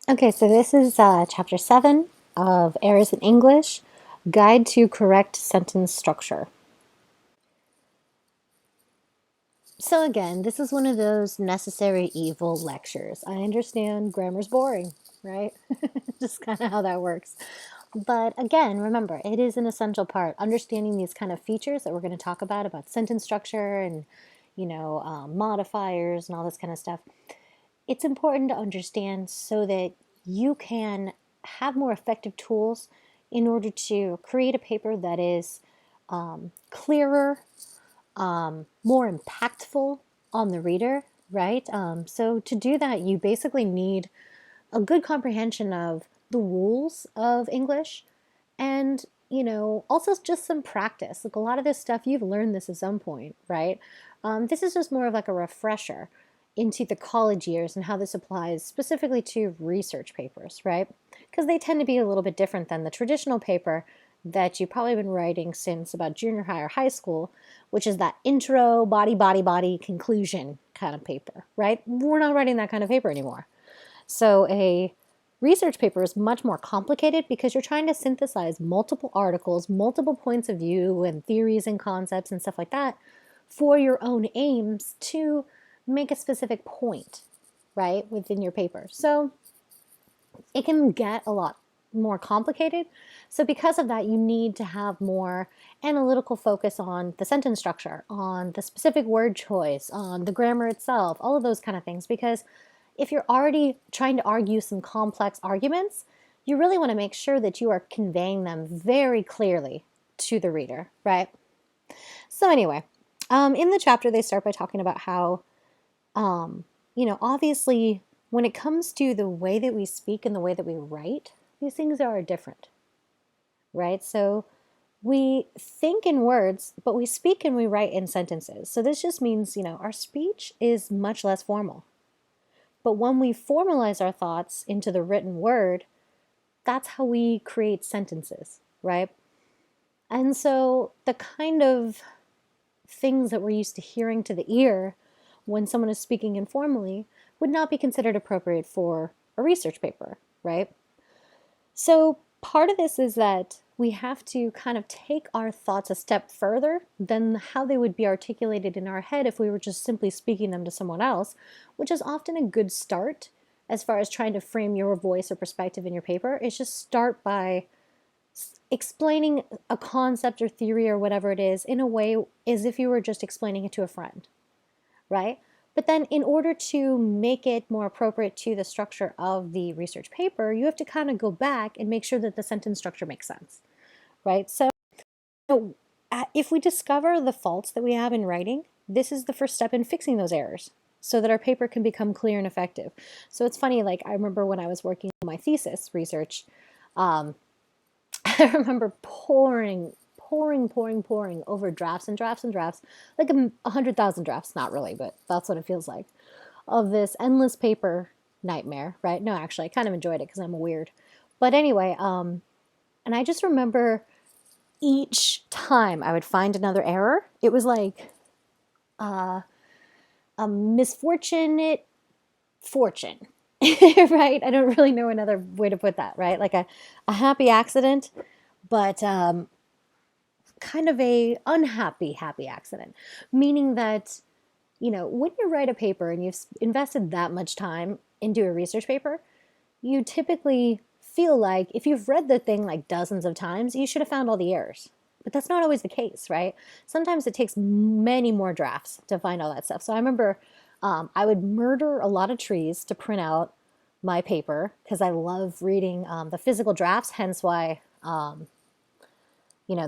Okay, so this is chapter 7 of Errors in English, Guide to Correct Sentence Structure. So again, this is one of those necessary evil lectures. I understand grammar's boring, right? Just kind of how that works. But again, remember, it is an essential part. Understanding these kind of features that we're going to talk about sentence structure and, modifiers and all this kind of stuff. It's important to understand so that you can have more effective tools in order to create a paper that is clearer, more impactful on the reader, right? So to do that, you basically need a good comprehension of the rules of English and, also just some practice. Like a lot of this stuff, you've learned this at some point, right? This is just more of like a refresher into the college years and how this applies specifically to research papers, right? Because they tend to be a little bit different than the traditional paper that you've probably been writing since about junior high or high school, which is that intro, body, conclusion kind of paper, right? We're not writing that kind of paper anymore. So a research paper is much more complicated because you're trying to synthesize multiple articles, multiple points of view and theories and concepts and stuff like that for your own aims to make a specific point, right, within your paper. So it can get a lot more complicated. So because of that, you need to have more analytical focus on the sentence structure, on the specific word choice, on the grammar itself, all of those kind of things. Because if you're already trying to argue some complex arguments, you really want to make sure that you are conveying them very clearly to the reader, right? So anyway, in the chapter, they start by talking about how, obviously, when it comes to the way that we speak and the way that we write, these things are different, right? So we think in words, but we speak and we write in sentences. So this just means, our speech is much less formal. But when we formalize our thoughts into the written word, that's how we create sentences, right? And so the kind of things that we're used to hearing to the ear when someone is speaking informally would not be considered appropriate for a research paper, right? So part of this is that we have to kind of take our thoughts a step further than how they would be articulated in our head if we were just simply speaking them to someone else, which is often a good start as far as trying to frame your voice or perspective in your paper. Is just start by explaining a concept or theory or whatever it is in a way as if you were just explaining it to a friend, right? But then in order to make it more appropriate to the structure of the research paper, you have to kind of go back and make sure that the sentence structure makes sense, right? So if we discover the faults that we have in writing, this is the first step in fixing those errors so that our paper can become clear and effective. So it's funny, like I remember when I was working on my thesis research, I remember pouring over drafts and drafts and drafts, like 100,000 drafts, not really, but that's what it feels like, of this endless paper nightmare, right? No, actually, I kind of enjoyed it because I'm weird. But anyway, and I just remember each time I would find another error, it was like a misfortunate fortune, right? I don't really know another way to put that, right? Like a happy accident, but kind of a unhappy happy accident, meaning that, when you write a paper and you've invested that much time into a research paper, you typically feel like if you've read the thing like dozens of times, you should have found all the errors. But that's not always the case, right? Sometimes it takes many more drafts to find all that stuff. So I remember I would murder a lot of trees to print out my paper because I love reading the physical drafts, hence why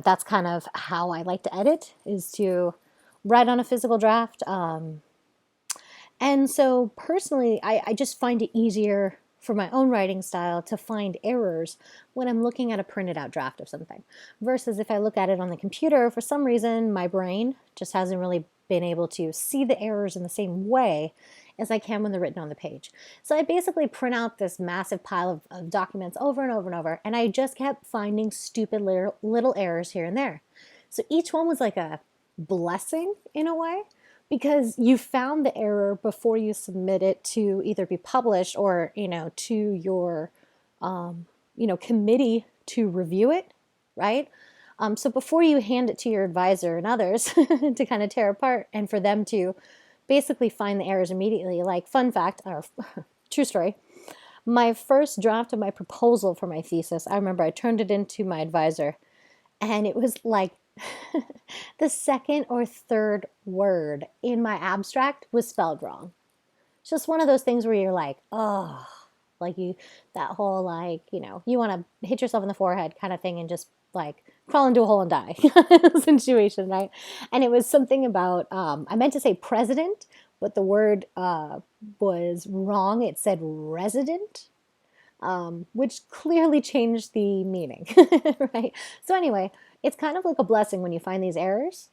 that's kind of how I like to edit, is to write on a physical draft. And so personally, I just find it easier for my own writing style to find errors when I'm looking at a printed out draft of something. Versus if I look at it on the computer, for some reason, my brain just hasn't really been able to see the errors in the same way as I can when they're written on the page. So I basically print out this massive pile of documents over and over and over, and I just kept finding stupid little errors here and there. So each one was like a blessing in a way, because you found the error before you submit it to either be published or, to your, committee to review it, right? So before you hand it to your advisor and others to kind of tear apart and for them to basically find the errors immediately, like fun fact, or true story, my first draft of my proposal for my thesis, I remember I turned it into my advisor and it was like the second or third word in my abstract was spelled wrong. It's just one of those things where you're like, oh, like that whole you want to hit yourself in the forehead kind of thing and just like crawl into a hole and die situation, right? And it was something about, I meant to say president, but the word was wrong. It said resident, which clearly changed the meaning, right? So anyway, it's kind of like a blessing when you find these errors.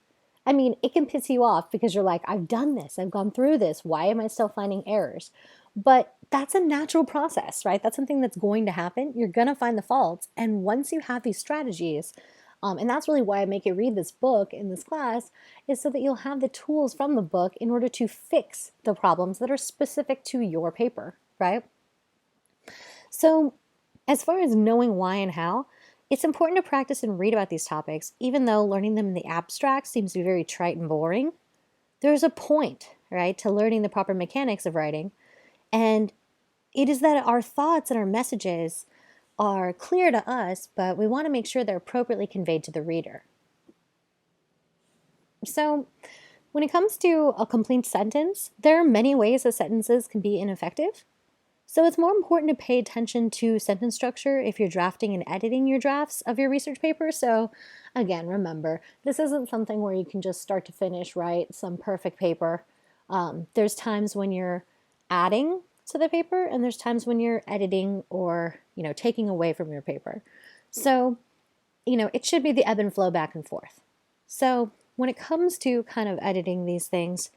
I mean, it can piss you off because you're like, I've done this, I've gone through this, why am I still finding errors? But that's a natural process, right? That's something that's going to happen. You're going to find the faults. And once you have these strategies, and that's really why I make you read this book in this class, is so that you'll have the tools from the book in order to fix the problems that are specific to your paper, right? So as far as knowing why and how, it's important to practice and read about these topics, even though learning them in the abstract seems to be very trite and boring. There's a point, right, to learning the proper mechanics of writing, and it is that our thoughts and our messages are clear to us, but we want to make sure they're appropriately conveyed to the reader. So when it comes to a complete sentence, there are many ways that sentences can be ineffective. So it's more important to pay attention to sentence structure if you're drafting and editing your drafts of your research paper. So again, remember, this isn't something where you can just start to finish write some perfect paper. There's times when you're adding to the paper and there's times when you're editing or, taking away from your paper. So, it should be the ebb and flow back and forth. So when it comes to kind of editing these things,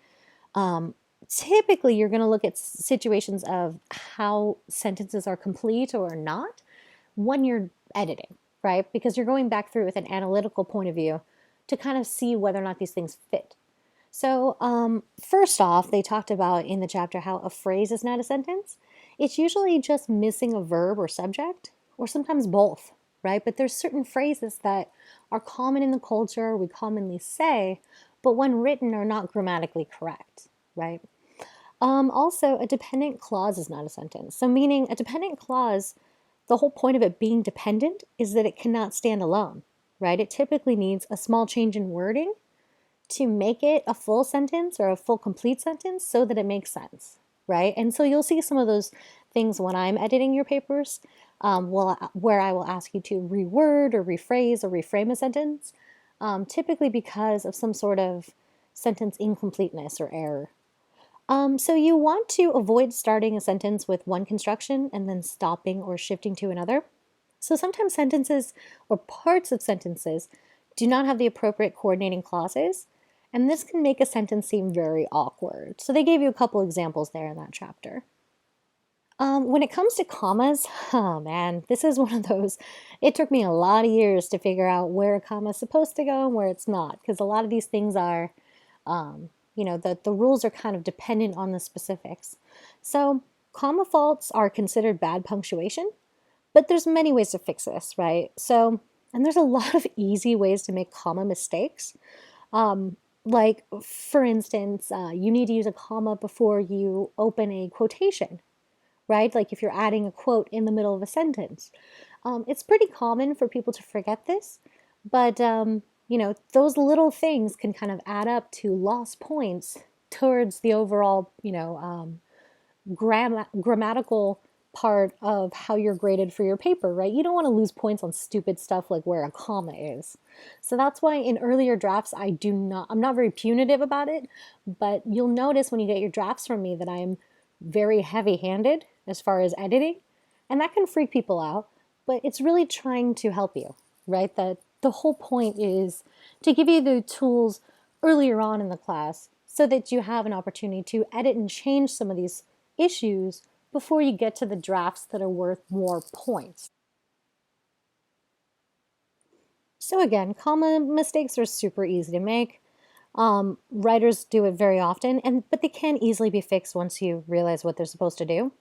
typically you're going to look at situations of how sentences are complete or not when you're editing, right? Because you're going back through with an analytical point of view to kind of see whether or not these things fit. So first off, they talked about in the chapter how a phrase is not a sentence. It's usually just missing a verb or subject, or sometimes both, right? But there's certain phrases that are common in the culture, we commonly say, but when written are not grammatically correct, right? Also, a dependent clause is not a sentence. So meaning a dependent clause, the whole point of it being dependent is that it cannot stand alone, right? It typically needs a small change in wording to make it a full sentence or a full complete sentence so that it makes sense, right? And so you'll see some of those things when I'm editing your papers, where I will ask you to reword or rephrase or reframe a sentence, typically because of some sort of sentence incompleteness or error. So you want to avoid starting a sentence with one construction and then stopping or shifting to another. So sometimes sentences or parts of sentences do not have the appropriate coordinating clauses, and this can make a sentence seem very awkward. So they gave you a couple examples there in that chapter. When it comes to commas, oh man, this is one of those, it took me a lot of years to figure out where a comma is supposed to go and where it's not, because a lot of these things are, the rules are kind of dependent on the specifics. So comma faults are considered bad punctuation, but there's many ways to fix this, right? So, and there's a lot of easy ways to make comma mistakes. Like, for instance, you need to use a comma before you open a quotation, right? Like if you're adding a quote in the middle of a sentence. It's pretty common for people to forget this, but those little things can kind of add up to lost points towards the overall, grammatical part of how you're graded for your paper, right? You don't want to lose points on stupid stuff like where a comma is. So that's why in earlier drafts, I'm not very punitive about it, but you'll notice when you get your drafts from me that I'm very heavy-handed as far as editing, and that can freak people out, but it's really trying to help you, right? That the whole point is to give you the tools earlier on in the class so that you have an opportunity to edit and change some of these issues before you get to the drafts that are worth more points. So again, comma mistakes are super easy to make. Writers do it very often, but they can easily be fixed once you realize what they're supposed to do.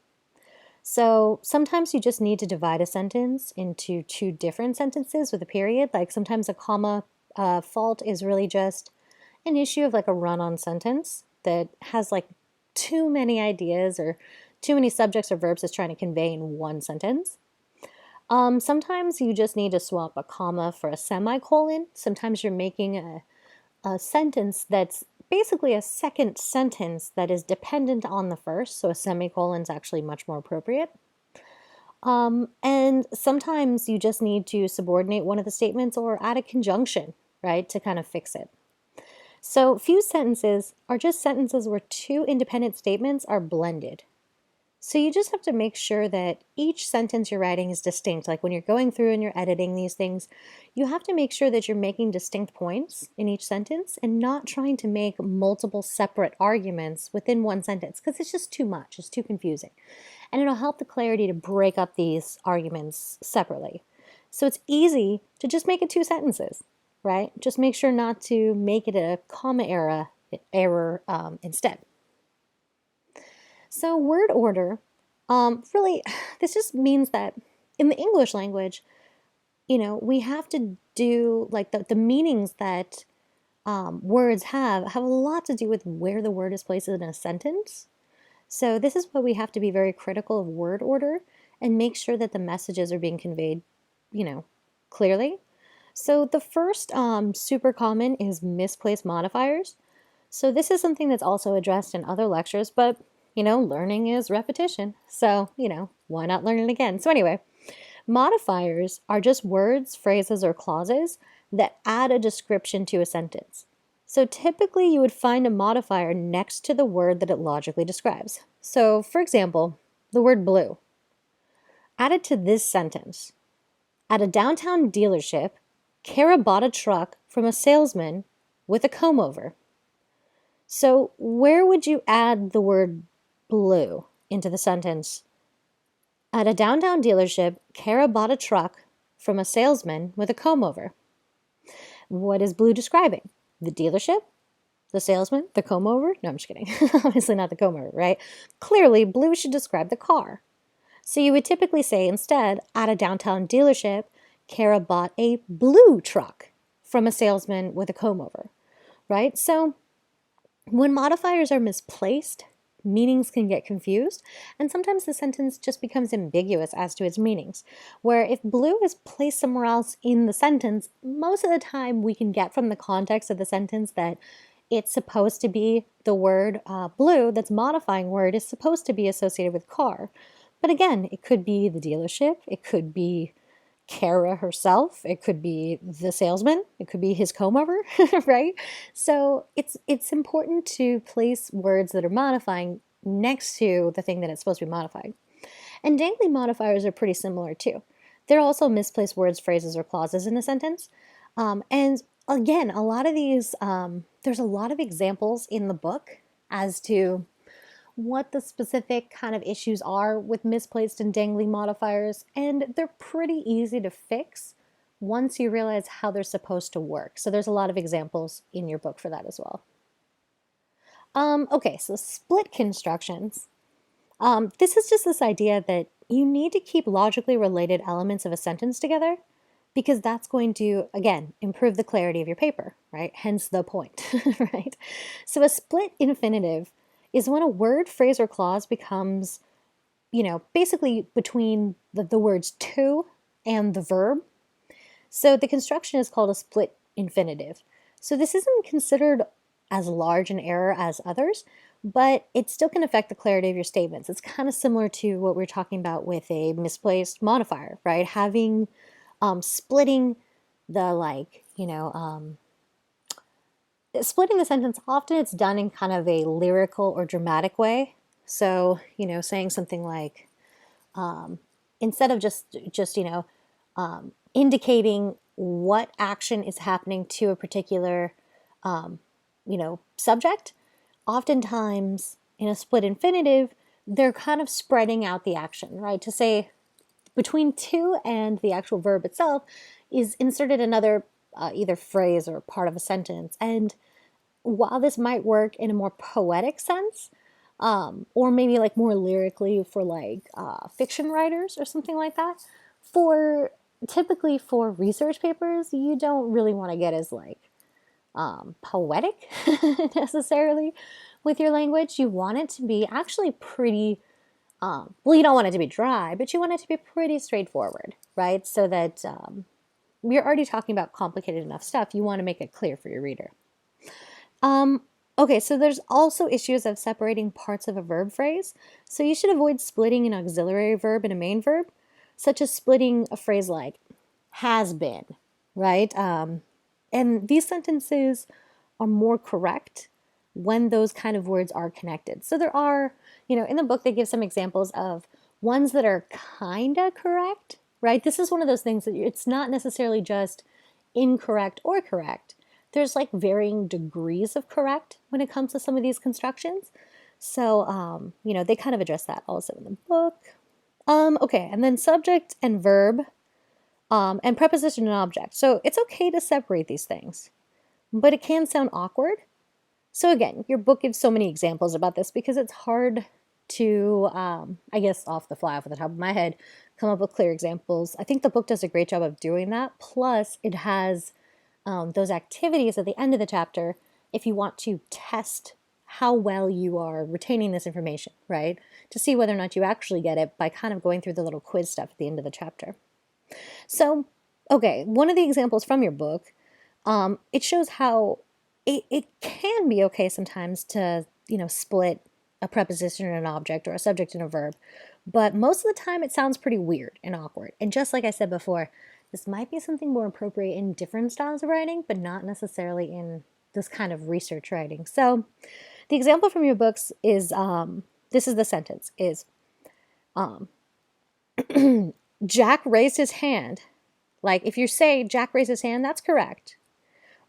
So sometimes you just need to divide a sentence into two different sentences with a period. Like sometimes a comma fault is really just an issue of like a run-on sentence that has like too many ideas or too many subjects or verbs it's trying to convey in one sentence. Sometimes you just need to swap a comma for a semicolon. Sometimes you're making a sentence that's basically a second sentence that is dependent on the first, so a semicolon is actually much more appropriate. And sometimes you just need to subordinate one of the statements or add a conjunction, right, to kind of fix it. So fused sentences are just sentences where two independent statements are blended. So you just have to make sure that each sentence you're writing is distinct. Like when you're going through and you're editing these things, you have to make sure that you're making distinct points in each sentence and not trying to make multiple separate arguments within one sentence, because it's just too much, it's too confusing. And it'll help the clarity to break up these arguments separately. So it's easy to just make it two sentences, right? Just make sure not to make it a comma error instead. So word order, really, this just means that in the English language, we have to do, like, the meanings that words have a lot to do with where the word is placed in a sentence. So this is why we have to be very critical of word order and make sure that the messages are being conveyed, clearly. So the first super common is misplaced modifiers. So this is something that's also addressed in other lectures, but learning is repetition. So, why not learn it again? So anyway, modifiers are just words, phrases, or clauses that add a description to a sentence. So typically you would find a modifier next to the word that it logically describes. So for example, the word blue. Added to this sentence. At a downtown dealership, Kara bought a truck from a salesman with a comb-over. So where would you add the word blue into the sentence? At a downtown dealership, Kara bought a truck from a salesman with a comb-over. What is blue describing? The dealership? The salesman? The comb-over? No, I'm just kidding. Obviously not the comb-over, right? Clearly, blue should describe the car. So you would typically say instead, at a downtown dealership, Kara bought a blue truck from a salesman with a comb-over, right? So when modifiers are misplaced, meanings can get confused, and sometimes the sentence just becomes ambiguous as to its meanings. Where if blue is placed somewhere else in the sentence, most of the time we can get from the context of the sentence that it's supposed to be the word blue, that's modifying word, is supposed to be associated with car. But again, it could be the dealership, it could be Kara herself, it could be the salesman, it could be his comb-over, right? So it's important to place words that are modifying next to the thing that it's supposed to be modifying. And dangly modifiers are pretty similar too. They're also misplaced words, phrases, or clauses in a sentence. And again, a lot of these, there's a lot of examples in the book as to what the specific kind of issues are with misplaced and dangly modifiers, and they're pretty easy to fix once you realize how they're supposed to work. So there's a lot of examples in your book for that as well. Okay, so split constructions. This is just this idea that you need to keep logically related elements of a sentence together because that's going to, again, improve the clarity of your paper, right? Hence the point, right? So a split infinitive is when a word, phrase, or clause becomes, basically between the words to and the verb. So the construction is called a split infinitive. So this isn't considered as large an error as others, but it still can affect the clarity of your statements. It's kind of similar to what we were talking about with a misplaced modifier, right? Having, splitting the splitting the sentence, often it's done in kind of a lyrical or dramatic way. So, saying something like, instead of just indicating what action is happening to a particular, subject, oftentimes in a split infinitive, they're kind of spreading out the action, right? To say between to and the actual verb itself is inserted another either phrase or part of a sentence. And while this might work in a more poetic sense, or maybe like more lyrically for like fiction writers or something like that, for typically for research papers, you don't really want to get as like poetic necessarily with your language. You want it to be actually pretty, well, you don't want it to be dry, but you want it to be pretty straightforward, right? So that you're already talking about complicated enough stuff. You want to make it clear for your reader. Okay, so there's also issues of separating parts of a verb phrase. So you should avoid splitting an auxiliary verb and a main verb, such as splitting a phrase like has been, right? And these sentences are more correct when those kind of words are connected. So there are, in the book, they give some examples of ones that are kind of correct, right? This is one of those things that it's not necessarily just incorrect or correct. There's like varying degrees of correct when it comes to some of these constructions. So, they kind of address that also in the book. Okay, and then subject and verb, and preposition and object. So it's okay to separate these things, but it can sound awkward. So again, your book gives so many examples about this because it's hard to, I guess off the fly, off the top of my head, come up with clear examples. I think the book does a great job of doing that. Plus, it has those activities at the end of the chapter if you want to test how well you are retaining this information, right? To see whether or not you actually get it by kind of going through the little quiz stuff at the end of the chapter. So, okay, one of the examples from your book, it shows how it can be okay sometimes to, split a preposition and an object or a subject and a verb, but most of the time it sounds pretty weird and awkward. And just like I said before, this might be something more appropriate in different styles of writing, but not necessarily in this kind of research writing. So the example from your books is, this is the sentence, is Jack raised his hand. Like if you say Jack raised his hand, that's correct.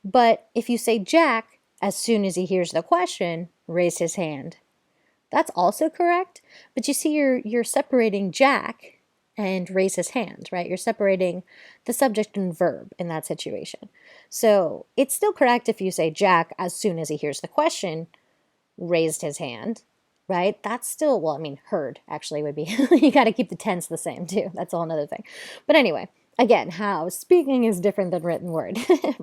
But if you say Jack, as soon as he hears the question, raised his hand, that's also correct. But you see, you're separating Jack and raise his hand, right? You're separating the subject and verb in that situation. So it's still correct if you say Jack, as soon as he hears the question, raised his hand, right? That's still, well, I mean, heard actually would be, you got to keep the tense the same too. That's a whole nother thing. But anyway, again, how speaking is different than written word,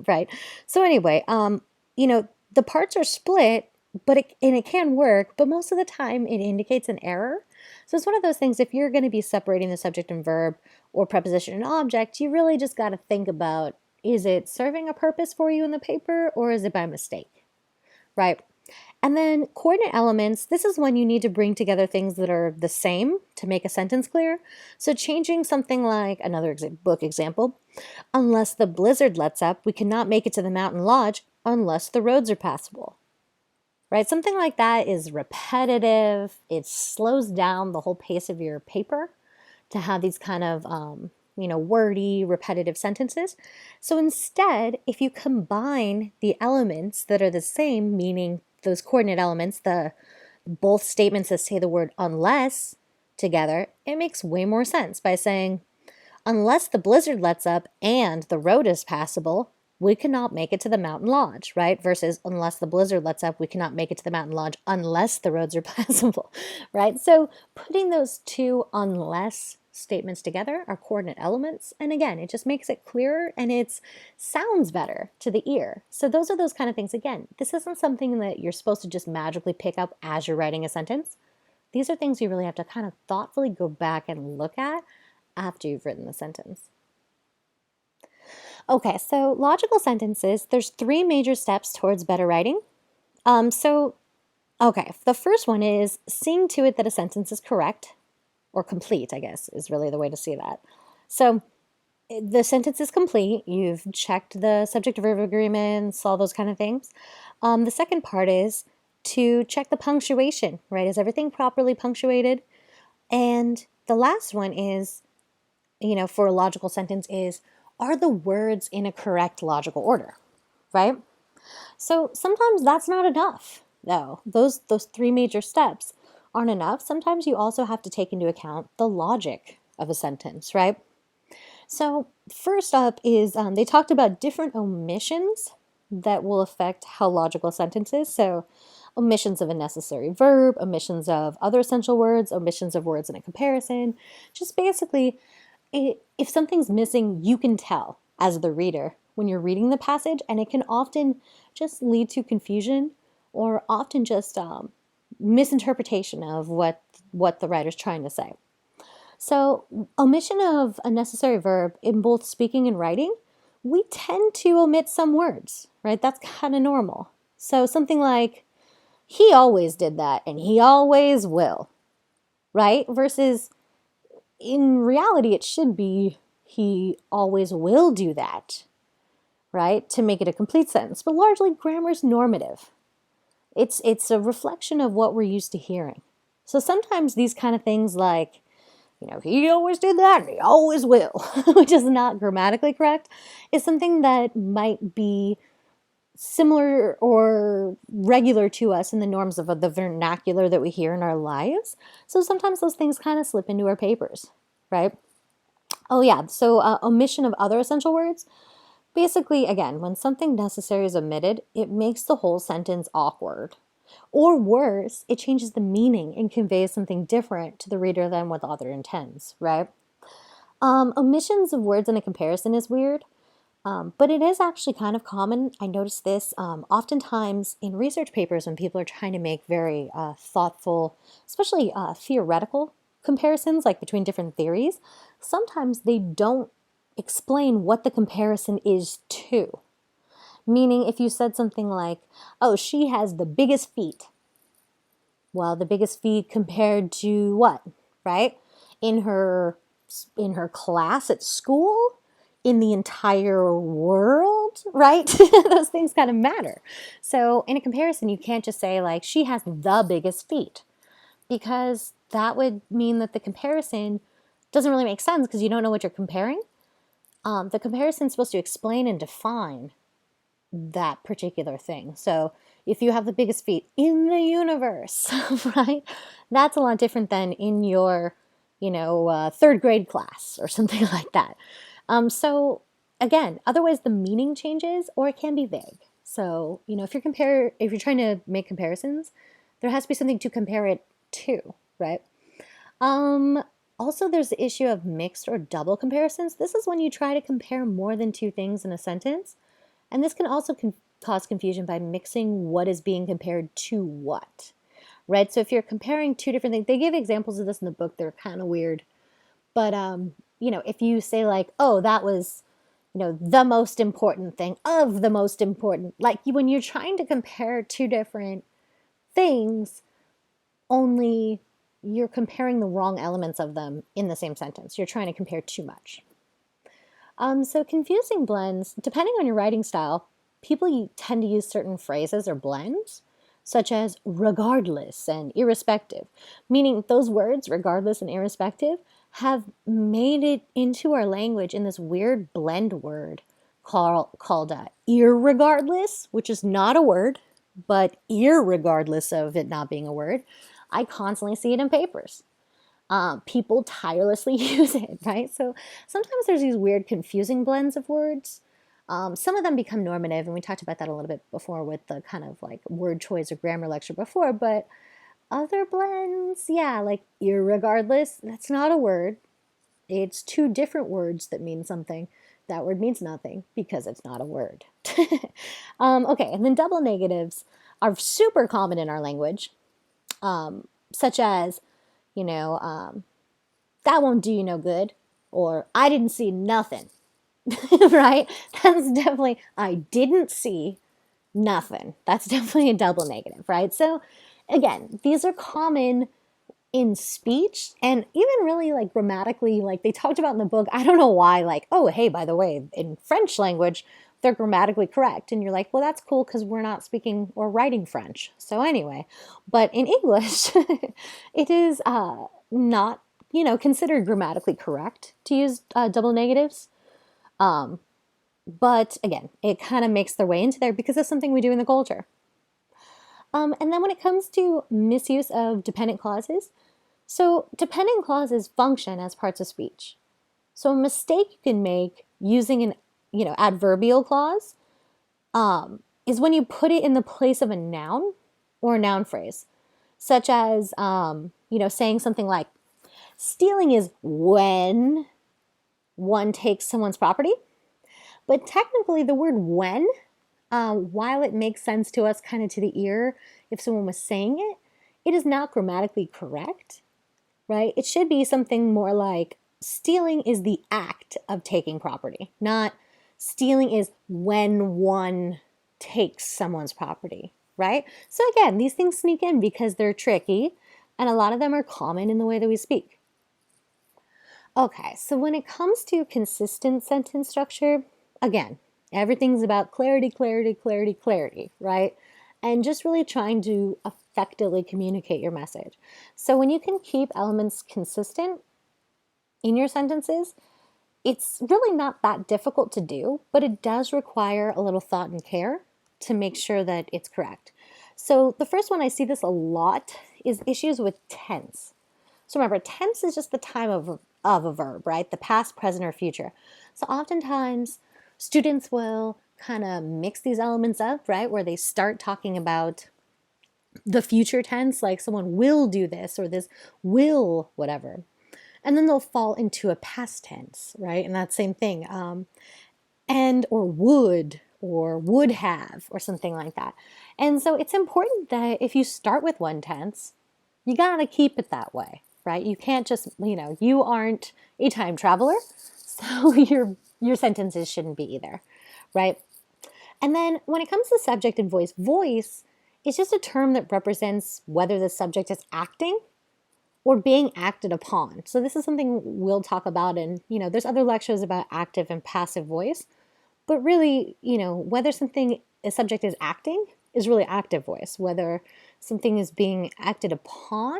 right? So anyway, the parts are split, but it can work, but most of the time it indicates an error. So it's one of those things, if you're going to be separating the subject and verb or preposition and object, you really just got to think about, is it serving a purpose for you in the paper or is it by mistake, right? And then coordinate elements, this is when you need to bring together things that are the same to make a sentence clear. So changing something like, another book example, unless the blizzard lets up, we cannot make it to the mountain lodge unless the roads are passable. Right? Something like that is repetitive. It slows down the whole pace of your paper to have these kind of, wordy, repetitive sentences. So instead, if you combine the elements that are the same, meaning those coordinate elements, both statements that say the word unless together, it makes way more sense by saying, unless the blizzard lets up and the road is passable, we cannot make it to the mountain lodge, right? Versus unless the blizzard lets up, we cannot make it to the mountain lodge unless the roads are passable, right? So putting those two unless statements together are coordinate elements. And again, it just makes it clearer and it sounds better to the ear. So those are those kind of things. Again, this isn't something that you're supposed to just magically pick up as you're writing a sentence. These are things you really have to kind of thoughtfully go back and look at after you've written the sentence. Okay, so logical sentences, there's 3 major steps towards better writing. The first one is seeing to it that a sentence is correct or complete, I guess, is really the way to see that. So the sentence is complete. You've checked the subject-verb agreements, all those kind of things. The second part is to check the punctuation, right? Is everything properly punctuated? And the last one is, for a logical sentence is, are the words in a correct logical order, right? So sometimes that's not enough, though. Those 3 major steps aren't enough. Sometimes you also have to take into account the logic of a sentence, right? So first up is they talked about different omissions that will affect how logical sentences. So omissions of a necessary verb, omissions of other essential words, omissions of words in a comparison. Just basically, if something's missing, you can tell as the reader when you're reading the passage, and it can often just lead to confusion or often just misinterpretation of what the writer's trying to say. So omission of a necessary verb in both speaking and writing, we tend to omit some words, right? That's kind of normal. So something like, he always did that and he always will, right? Versus in reality, it should be, he always will do that, right? To make it a complete sentence. But largely, grammar is normative. It's a reflection of what we're used to hearing. So sometimes these kind of things like, he always did that and he always will, which is not grammatically correct, is something that might be similar or regular to us in the norms of the vernacular that we hear in our lives. So sometimes those things kind of slip into our papers, right? Oh yeah, so omission of other essential words. Basically, again, when something necessary is omitted, it makes the whole sentence awkward. Or worse, it changes the meaning and conveys something different to the reader than what the author intends, right? Omissions of words in a comparison is weird, but it is actually kind of common. I noticed this oftentimes in research papers when people are trying to make very thoughtful, especially theoretical comparisons, like between different theories. Sometimes they don't explain what the comparison is to. Meaning, if you said something like, oh, she has the biggest feet. Well, the biggest feet compared to what, right? In her class at school? In the entire world, right? Those things kind of matter. So in a comparison, you can't just say like, she has the biggest feet, because that would mean that the comparison doesn't really make sense because you don't know what you're comparing. The comparison is supposed to explain and define that particular thing. So if you have the biggest feet in the universe, right, that's a lot different than in your, third grade class or something like that. So again, otherwise the meaning changes or it can be vague. So, if you're trying to make comparisons, there has to be something to compare it to, right? Also, there's the issue of mixed or double comparisons. This is when you try to compare more than two things in a sentence. And this can also cause confusion by mixing what is being compared to what, right? So if you're comparing two different things, they give examples of this in the book. They're kind of weird. But, if you say like, oh, that was, the most important thing of the most important, like when you're trying to compare two different things, only you're comparing the wrong elements of them in the same sentence. You're trying to compare too much. So confusing blends, depending on your writing style, people tend to use certain phrases or blends, such as regardless and irrespective, meaning those words, regardless and irrespective, have made it into our language in this weird blend word called irregardless, which is not a word, but irregardless of it not being a word. I constantly see it in papers. People tirelessly use it, right? So sometimes there's these weird confusing blends of words. Some of them become normative, and we talked about that a little bit before with the kind of like word choice or grammar lecture before, but other blends, yeah, like irregardless, that's not a word. It's two different words that mean something. That word means nothing because it's not a word. Okay, and then double negatives are super common in our language, such as, that won't do you no good, or I didn't see nothing, right? That's definitely, I didn't see nothing. That's definitely a double negative, right? So again, these are common in speech and even really like grammatically, like they talked about in the book. I don't know why, like, oh, hey, by the way, in French language, they're grammatically correct. And you're like, well, that's cool because we're not speaking or writing French. So anyway, but in English, it is not, considered grammatically correct to use double negatives. But again, it kind of makes their way into there because it's something we do in the culture. And then when it comes to misuse of dependent clauses, so dependent clauses function as parts of speech. So a mistake you can make using an adverbial clause is when you put it in the place of a noun or a noun phrase, such as, saying something like, stealing is when one takes someone's property. But technically, the word when, while it makes sense to us, kind of to the ear, if someone was saying it, it is not grammatically correct, right? It should be something more like, stealing is the act of taking property, not stealing is when one takes someone's property, right? So again, these things sneak in because they're tricky, and a lot of them are common in the way that we speak. Okay, so when it comes to consistent sentence structure, again, everything's about clarity, clarity, clarity, clarity, right? And just really trying to effectively communicate your message. So when you can keep elements consistent in your sentences, it's really not that difficult to do, but it does require a little thought and care to make sure that it's correct. So the first one, I see this a lot, is issues with tense. So remember, tense is just the time of a verb, right? The past, present, or future. So oftentimes students will kind of mix these elements up, right? Where they start talking about the future tense, like someone will do this or this will whatever. And then they'll fall into a past tense, right? And that same thing. And or would have or something like that. And so it's important that if you start with one tense, you gotta keep it that way, right? You can't just, you aren't a time traveler, so your sentences shouldn't be either, right? And then when it comes to subject and voice, voice is just a term that represents whether the subject is acting or being acted upon. So this is something we'll talk about, and there's other lectures about active and passive voice, but really, whether a subject is acting is really active voice. Whether something is being acted upon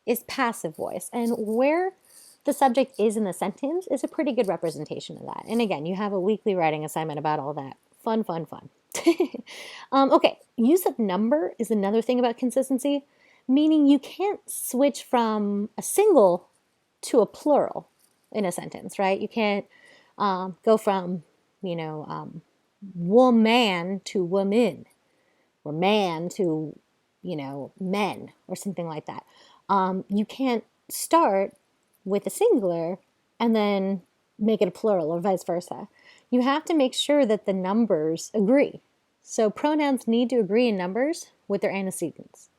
is passive voice. And where the subject is in the sentence is a pretty good representation of that. And again, you have a weekly writing assignment about all that. Fun, fun, fun. Okay, use of number is another thing about consistency, meaning you can't switch from a single to a plural in a sentence, right? You can't go from, woman to woman, or man to, men, or something like that. You can't start with a singular and then make it a plural, or vice versa. You have to make sure that the numbers agree. So pronouns need to agree in numbers with their antecedents.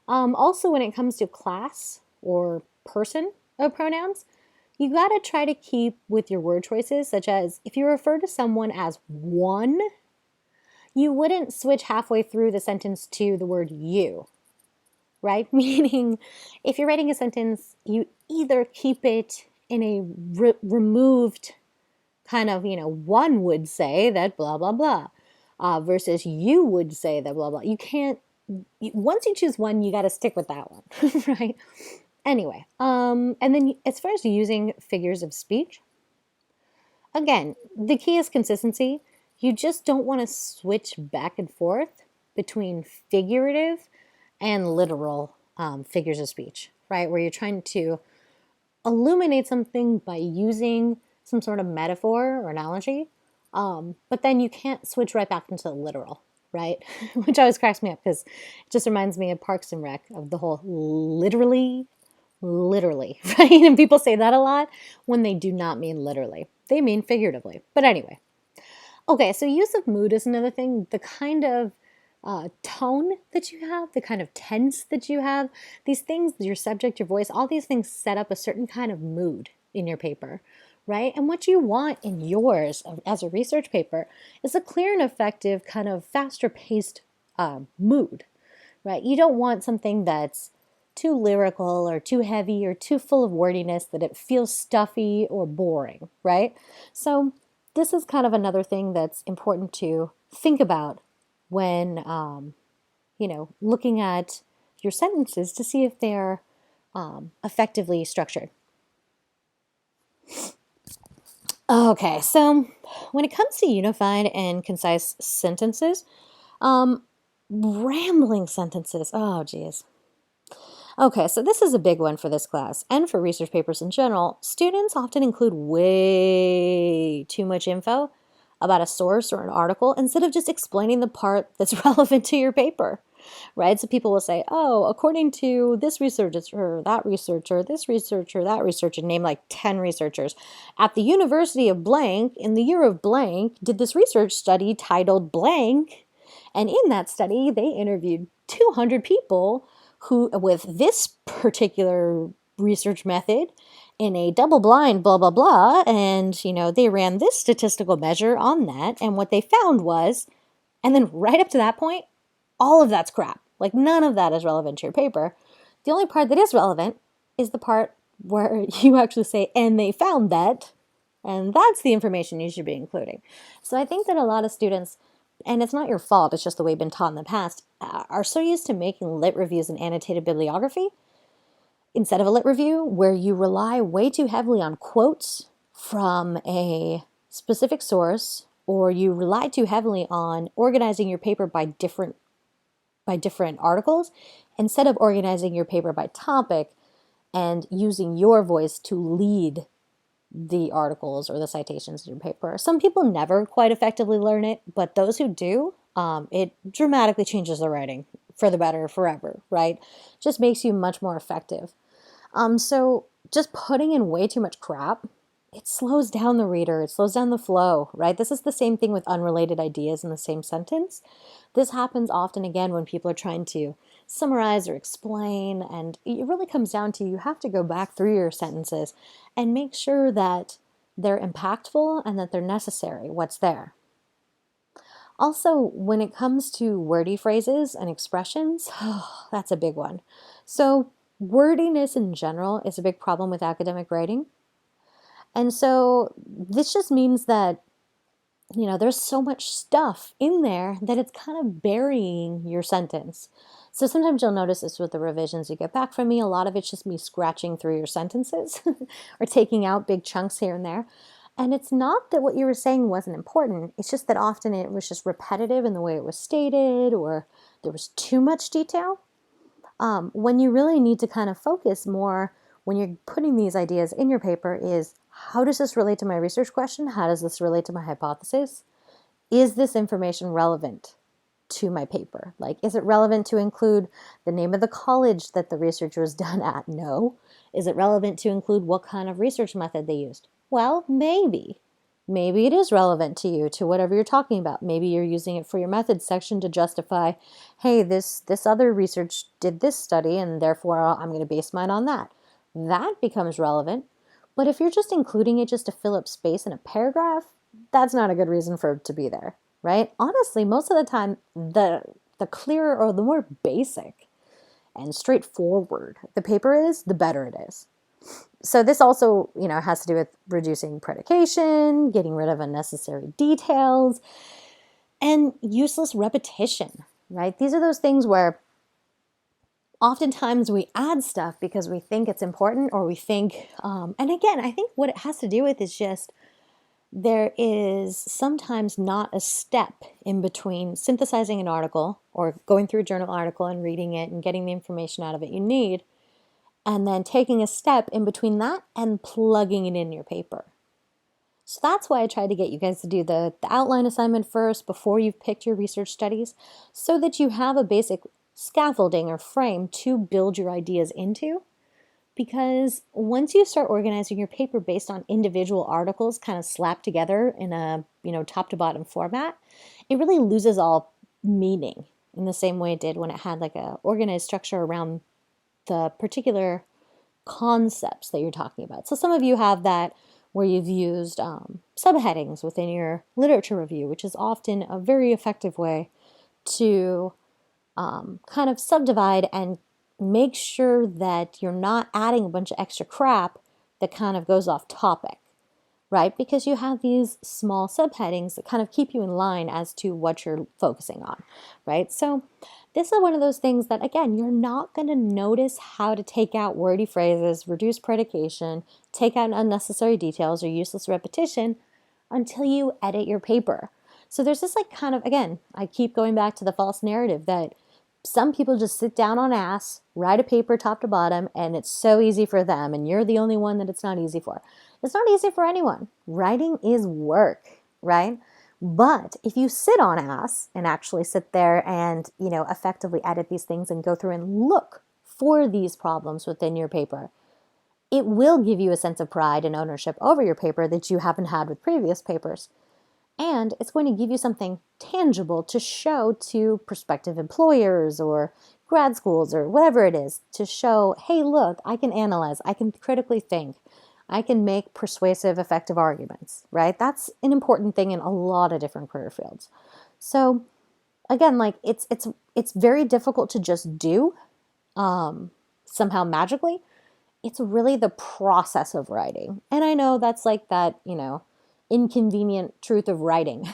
Also, when it comes to class or person of pronouns, you got to try to keep with your word choices, such as if you refer to someone as one, you wouldn't switch halfway through the sentence to the word you, right? Meaning, if you're writing a sentence, you either keep it in a removed kind of, one would say that blah, blah, blah, versus you would say that blah, blah. You can't, once you choose one, you got to stick with that one, right? Anyway, and then as far as using figures of speech, again, the key is consistency. You just don't want to switch back and forth between figurative and literal figures of speech, right? Where you're trying to illuminate something by using some sort of metaphor or analogy, but then you can't switch right back into the literal, right? Which always cracks me up because it just reminds me of Parks and Rec, of the whole literally, right? And people say that a lot when they do not mean literally. They mean figuratively. But anyway. Okay, so use of mood is another thing. The kind of tone that you have, the kind of tense that you have, these things, your subject, your voice, all these things set up a certain kind of mood in your paper, right? And what you want in yours as a research paper is a clear and effective kind of faster paced mood, right? You don't want something that's too lyrical or too heavy or too full of wordiness that it feels stuffy or boring, right? So this is kind of another thing that's important to think about when, looking at your sentences to see if they're effectively structured. Okay, so when it comes to unified and concise sentences, rambling sentences, oh geez. Okay, so this is a big one for this class and for research papers in general. Students often include way too much info about a source or an article instead of just explaining the part that's relevant to your paper, right? So people will say, oh, according to this researcher, that researcher, this researcher, that researcher, name like 10 researchers at the University of blank in the year of blank did this research study titled blank. And in that study, they interviewed 200 people who, with this particular research method in a double-blind blah, blah, blah. And, they ran this statistical measure on that. And what they found was, and then right up to that point, all of that's crap. Like none of that is relevant to your paper. The only part that is relevant is the part where you actually say, and they found that. And that's the information you should be including. So I think that a lot of students, and it's not your fault, it's just the way you've been taught in the past, are so used to making lit reviews and annotated bibliography instead of a lit review, where you rely way too heavily on quotes from a specific source, or you rely too heavily on organizing your paper by different articles instead of organizing your paper by topic and using your voice to lead the articles or the citations in your paper. Some people never quite effectively learn it, but those who do, it dramatically changes the writing for the better forever, right? Just makes you much more effective. So just putting in way too much crap, it slows down the reader. It slows down the flow, right? This is the same thing with unrelated ideas in the same sentence. This happens often again when people are trying to summarize or explain, and it really comes down to you have to go back through your sentences and make sure that they're impactful and that they're necessary, what's there. Also, when it comes to wordy phrases and expressions, that's a big one. So wordiness in general is a big problem with academic writing. And so this just means that, there's so much stuff in there that it's kind of burying your sentence. So sometimes you'll notice this with the revisions you get back from me. A lot of it's just me scratching through your sentences or taking out big chunks here and there. And it's not that what you were saying wasn't important. It's just that often it was just repetitive in the way it was stated, or there was too much detail. When you really need to kind of focus more when you're putting these ideas in your paper is, how does this relate to my research question? How does this relate to my hypothesis? Is this information relevant to my paper? Like, is it relevant to include the name of the college that the research was done at? No. Is it relevant to include what kind of research method they used? Well, maybe. Maybe it is relevant to you, to whatever you're talking about. Maybe you're using it for your methods section to justify, hey, this other research did this study, and therefore I'm going to base mine on that. That becomes relevant. But if you're just including it just to fill up space in a paragraph, that's not a good reason for it to be there, right? Honestly, most of the time, the clearer or the more basic and straightforward the paper is, the better it is. So this also, has to do with reducing predication, getting rid of unnecessary details, and useless repetition, right? These are those things where oftentimes we add stuff because we think it's important, or we think, and again, I think what it has to do with is just there is sometimes not a step in between synthesizing an article or going through a journal article and reading it and getting the information out of it you need, and then taking a step in between that and plugging it in your paper. So that's why I tried to get you guys to do the outline assignment first before you've picked your research studies, so that you have a basic scaffolding or frame to build your ideas into. Because once you start organizing your paper based on individual articles kind of slapped together in a top to bottom format, it really loses all meaning in the same way it did when it had like a organized structure around the particular concepts that you're talking about. So some of you have that where you've used subheadings within your literature review, which is often a very effective way to kind of subdivide and make sure that you're not adding a bunch of extra crap that kind of goes off topic, right? Because you have these small subheadings that kind of keep you in line as to what you're focusing on, right? So this is one of those things that, again, you're not going to notice how to take out wordy phrases, reduce predication, take out unnecessary details or useless repetition until you edit your paper. So there's this kind of, again, I keep going back to the false narrative that some people just sit down on ass, write a paper top to bottom, and it's so easy for them, and you're the only one that it's not easy for. It's not easy for anyone. Writing is work, right? But if you sit on ass and actually sit there and, effectively edit these things and go through and look for these problems within your paper, it will give you a sense of pride and ownership over your paper that you haven't had with previous papers. And it's going to give you something tangible to show to prospective employers or grad schools or whatever it is, to show, hey, look, I can analyze, I can critically think, I can make persuasive, effective arguments, right? That's an important thing in a lot of different career fields. So again, like it's very difficult to just do somehow magically. It's really the process of writing. And I know that's like that, inconvenient truth of writing,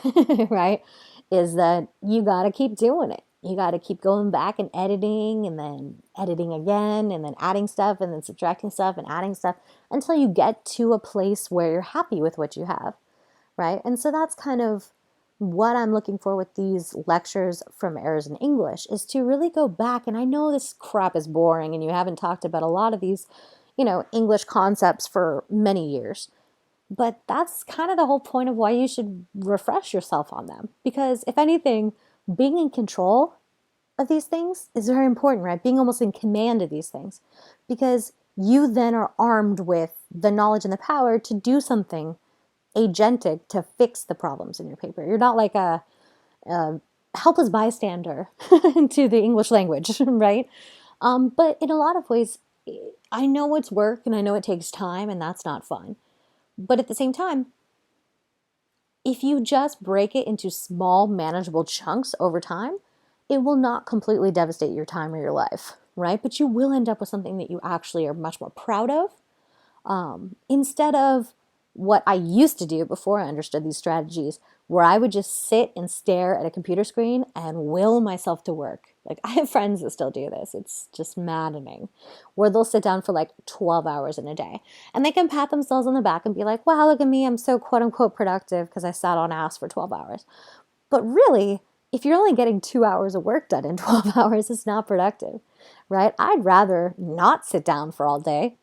right? Is that you got to keep doing it. You got to keep going back and editing and then editing again and then adding stuff and then subtracting stuff and adding stuff until you get to a place where you're happy with what you have, right? And so that's kind of what I'm looking for with these lectures from Errors in English, is to really go back. And I know this crap is boring and you haven't talked about a lot of these, English concepts for many years. But that's kind of the whole point of why you should refresh yourself on them. Because if anything, being in control of these things is very important, right? Being almost in command of these things. Because you then are armed with the knowledge and the power to do something agentic to fix the problems in your paper. You're not like a helpless bystander to the English language, right? But in a lot of ways, I know it's work and I know it takes time and that's not fun. But at the same time, if you just break it into small, manageable chunks over time, it will not completely devastate your time or your life, right? But you will end up with something that you actually are much more proud of, instead of what I used to do before I understood these strategies, where I would just sit and stare at a computer screen and will myself to work. Like, I have friends that still do this. It's just maddening, where they'll sit down for like 12 hours in a day and they can pat themselves on the back and be like, wow, look at me. I'm so quote unquote productive because I sat on ass for 12 hours. But really, if you're only getting 2 hours of work done in 12 hours, it's not productive, right? I'd rather not sit down for all day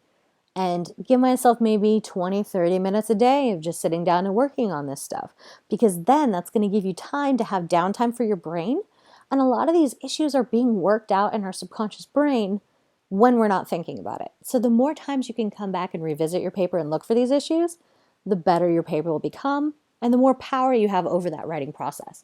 and give myself maybe 20, 30 minutes a day of just sitting down and working on this stuff. Because then that's going to give you time to have downtime for your brain. And a lot of these issues are being worked out in our subconscious brain when we're not thinking about it. So the more times you can come back and revisit your paper and look for these issues, the better your paper will become and the more power you have over that writing process.